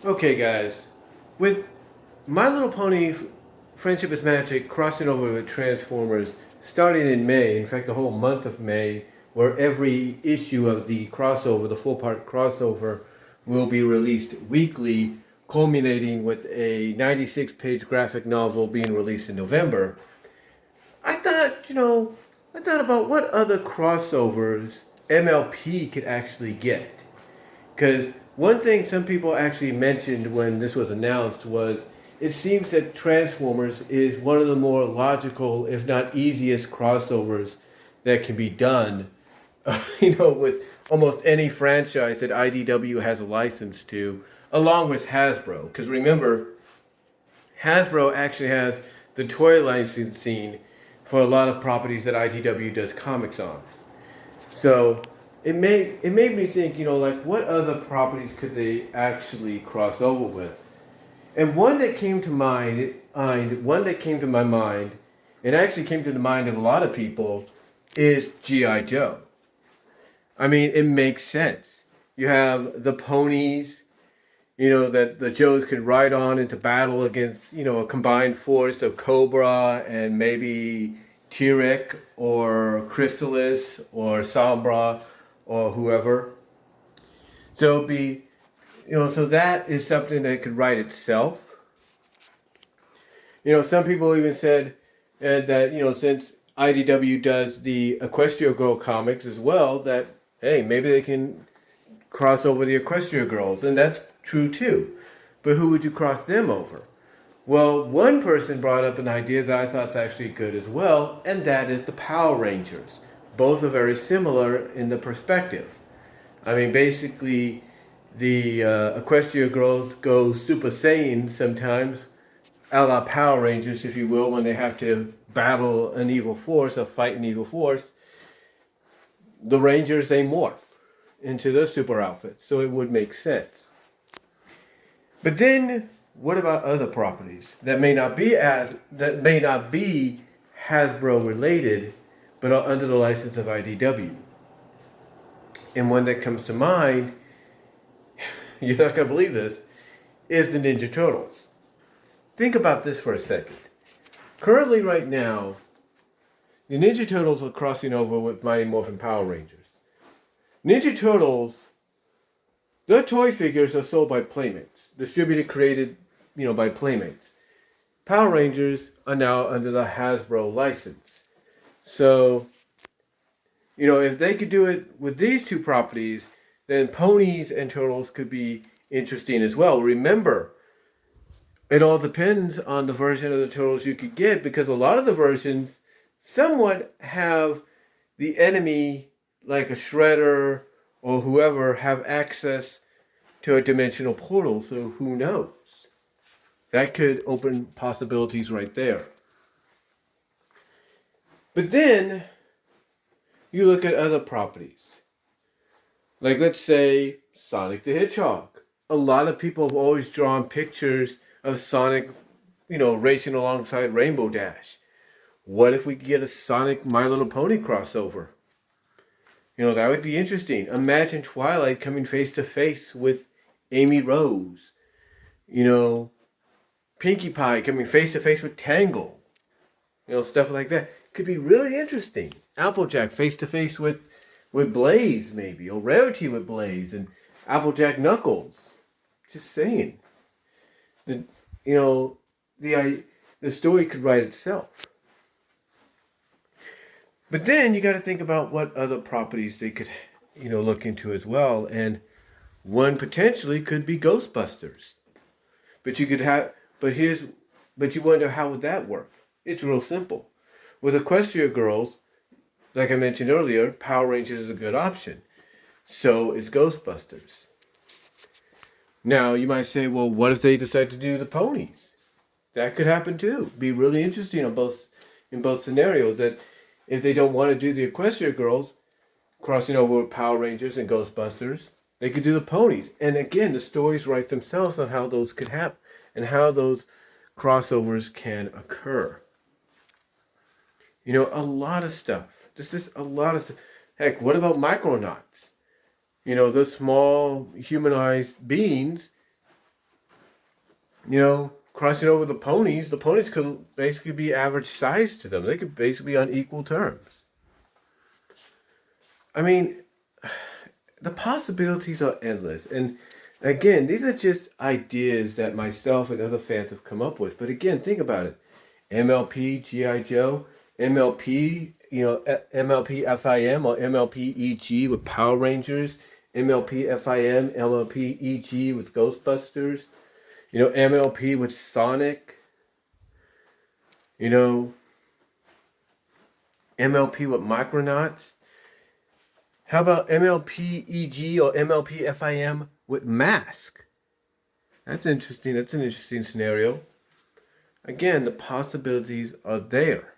Okay, guys, with My Little Pony Friendship is Magic crossing over with Transformers starting in May, in fact, the whole month of May, where every issue of the crossover, the full part crossover, will be released weekly, culminating with a 96-page graphic novel being released in November. I thought, I thought about what other crossovers MLP could actually get. Because one thing some people actually mentioned when this was announced was it seems that Transformers is one of the more logical, if not easiest, crossovers that can be done, with almost any franchise that IDW has a license to, along with Hasbro. Because remember, Hasbro actually has the toy licensing for a lot of properties that IDW does comics on. So it made me think, like what other properties could they actually cross over with? And one that came to one that came to my mind, and actually came to the mind of a lot of people, is G.I. Joe. I mean, it makes sense. You have the ponies, that the Joes could ride on into battle against, a combined force of Cobra and maybe T-Rex or Chrysalis or Sombra or whoever. So it'd be, so that is something that could write itself. Some people even said that, since IDW does the Equestria Girl comics as well, that, hey, maybe they can cross over the Equestria Girls. And that's true too. But who would you cross them over? Well, one person brought up an idea that I thought is actually good as well, and that is the Power Rangers. Both are very similar in the perspective. I mean, basically, the Equestria girls go Super Saiyan sometimes, a la Power Rangers, if you will, when they have to battle an evil force or fight an evil force. The Rangers, they morph into their super outfits, so it would make sense. But then, what about other properties that may not be Hasbro related, but are under the license of IDW? And one that comes to mind, you're not going to believe this, is the Ninja Turtles. Think about this for a second. Currently, right now, the Ninja Turtles are crossing over with Mighty Morphin Power Rangers. Ninja Turtles, their toy figures are sold by Playmates, distributed, created, by Playmates. Power Rangers are now under the Hasbro license. So, if they could do it with these two properties, then ponies and turtles could be interesting as well. Remember, it all depends on the version of the turtles you could get, because a lot of the versions somewhat have the enemy, like a Shredder or whoever, have access to a dimensional portal, so who knows? That could open possibilities right there. But then, you look at other properties. Like, let's say, Sonic the Hedgehog. A lot of people have always drawn pictures of Sonic, racing alongside Rainbow Dash. What if we could get a Sonic My Little Pony crossover? That would be interesting. Imagine Twilight coming face to face with Amy Rose. Pinkie Pie coming face to face with Tangle. Stuff like that. Could be really interesting. Applejack face to face with Blaze, maybe. Or Rarity with Blaze and Applejack Knuckles. Just saying. The story could write itself. But then you got to think about what other properties they could, look into as well. And one potentially could be Ghostbusters. But you wonder, how would that work? It's real simple. With Equestria Girls, like I mentioned earlier, Power Rangers is a good option. So is Ghostbusters. Now, you might say, well, what if they decide to do the ponies? That could happen too. Be really interesting in both scenarios. That if they don't want to do the Equestria Girls crossing over with Power Rangers and Ghostbusters, they could do the ponies. And again, the stories write themselves on how those could happen and how those crossovers can occur. A lot of stuff. This is a lot of stuff. Heck, what about Micronauts? Those small humanized beings Crossing over the ponies could basically be average size to them. They could basically be on equal terms. I mean, the possibilities are endless. And again, these are just ideas that myself and other fans have come up with. But again, think about it. MLP, G.I. Joe, MLP, MLP FIM or MLP EG with Power Rangers, MLP FIM, MLP EG with Ghostbusters, MLP with Sonic, MLP with Micronauts. How about MLP EG or MLP FIM with M.A.S.K? That's interesting. That's an interesting scenario. Again, the possibilities are there.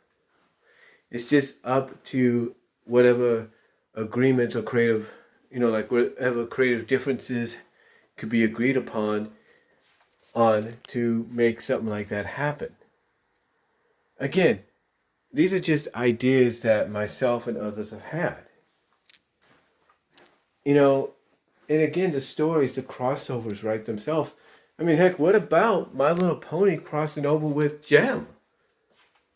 It's just up to whatever agreements or creative, whatever creative differences could be agreed upon to make something like that happen. Again, these are just ideas that myself and others have had. And again, the stories, the crossovers write themselves. I mean, heck, what about My Little Pony crossing over with Gem?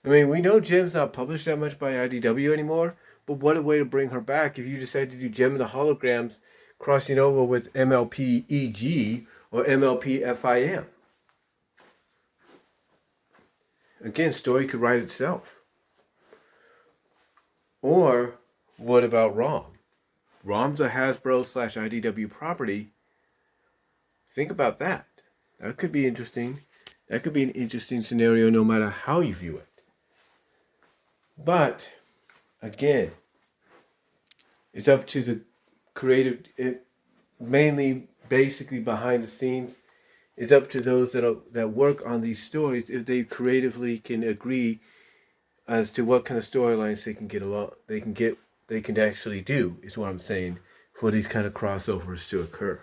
I mean, we know Gem's not published that much by IDW anymore, but what a way to bring her back if you decide to do Gem and the Holograms crossing over with MLP EG or MLP FIM. Again, story could write itself. Or what about ROM? ROM's a Hasbro/IDW property. Think about that. That could be interesting. That could be an interesting scenario no matter how you view it. But, again, it's up to the creative, mainly basically behind the scenes. It's up to those that work on these stories if they creatively can agree as to what kind of storylines they can actually do, is what I'm saying, for these kind of crossovers to occur.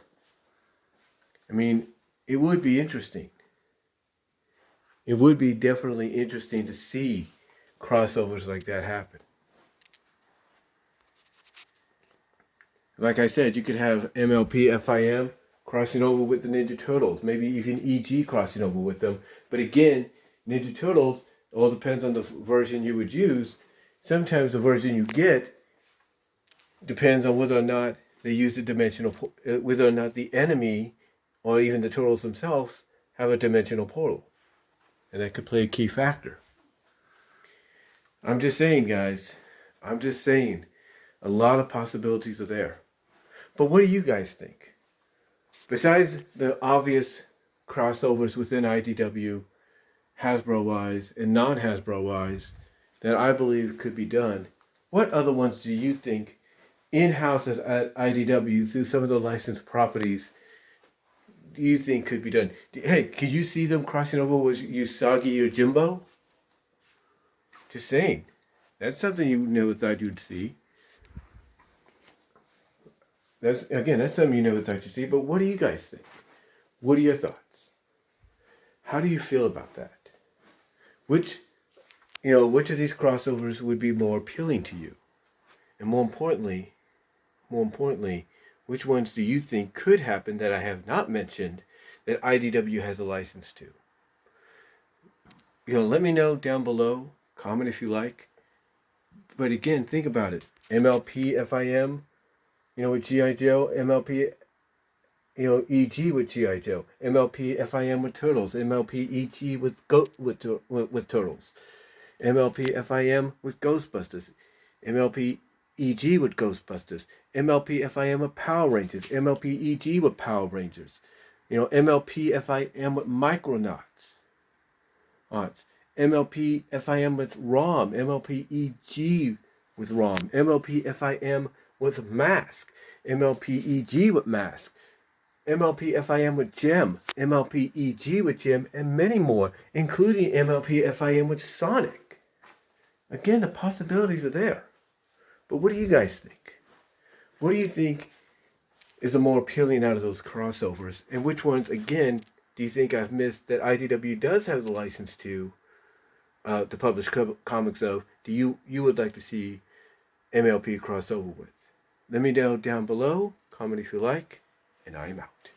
I mean, it would be interesting. It would be definitely interesting to see crossovers like that happen. Like I said, you could have MLP FIM crossing over with the Ninja Turtles, maybe even EG crossing over with them. But again, Ninja Turtles, all depends on the version you would use. Sometimes the version you get depends on whether or not they use the dimensional, whether or not the enemy or even the turtles themselves have a dimensional portal. And that could play a key factor. I'm just saying, guys. I'm just saying. A lot of possibilities are there. But what do you guys think? Besides the obvious crossovers within IDW, Hasbro-wise and non-Hasbro-wise, that I believe could be done, what other ones do you think in-house at IDW through some of the licensed properties do you think could be done? Hey, could you see them crossing over with Usagi or Jimbo? Just saying. That's something you never thought you'd see. That's something you never thought you'd see. But what do you guys think? What are your thoughts? How do you feel about that? Which of these crossovers would be more appealing to you? And more importantly, which ones do you think could happen that I have not mentioned that IDW has a license to? Let me know down below. Comment if you like. But again, think about it. MLP FIM, with G.I. Joe. MLP, EG with G.I. Joe. MLP FIM with Turtles. MLP EG with Turtles. MLP FIM with Ghostbusters. MLP EG with Ghostbusters. MLP FIM with Power Rangers. MLP EG with Power Rangers. MLP FIM with Micronauts. MLP FIM with ROM. MLP EG with ROM. MLP FIM with M.A.S.K. MLP EG with M.A.S.K. MLP FIM with Gem. MLP EG with Gem, and many more, including MLP FIM with Sonic. Again, the possibilities are there. But what do you guys think? What do you think is the more appealing out of those crossovers? And which ones, again, do you think I've missed that IDW does have the license to publish comics of, do you would like to see MLP crossover with? Let me know down below. Comment if you like. And I'm out.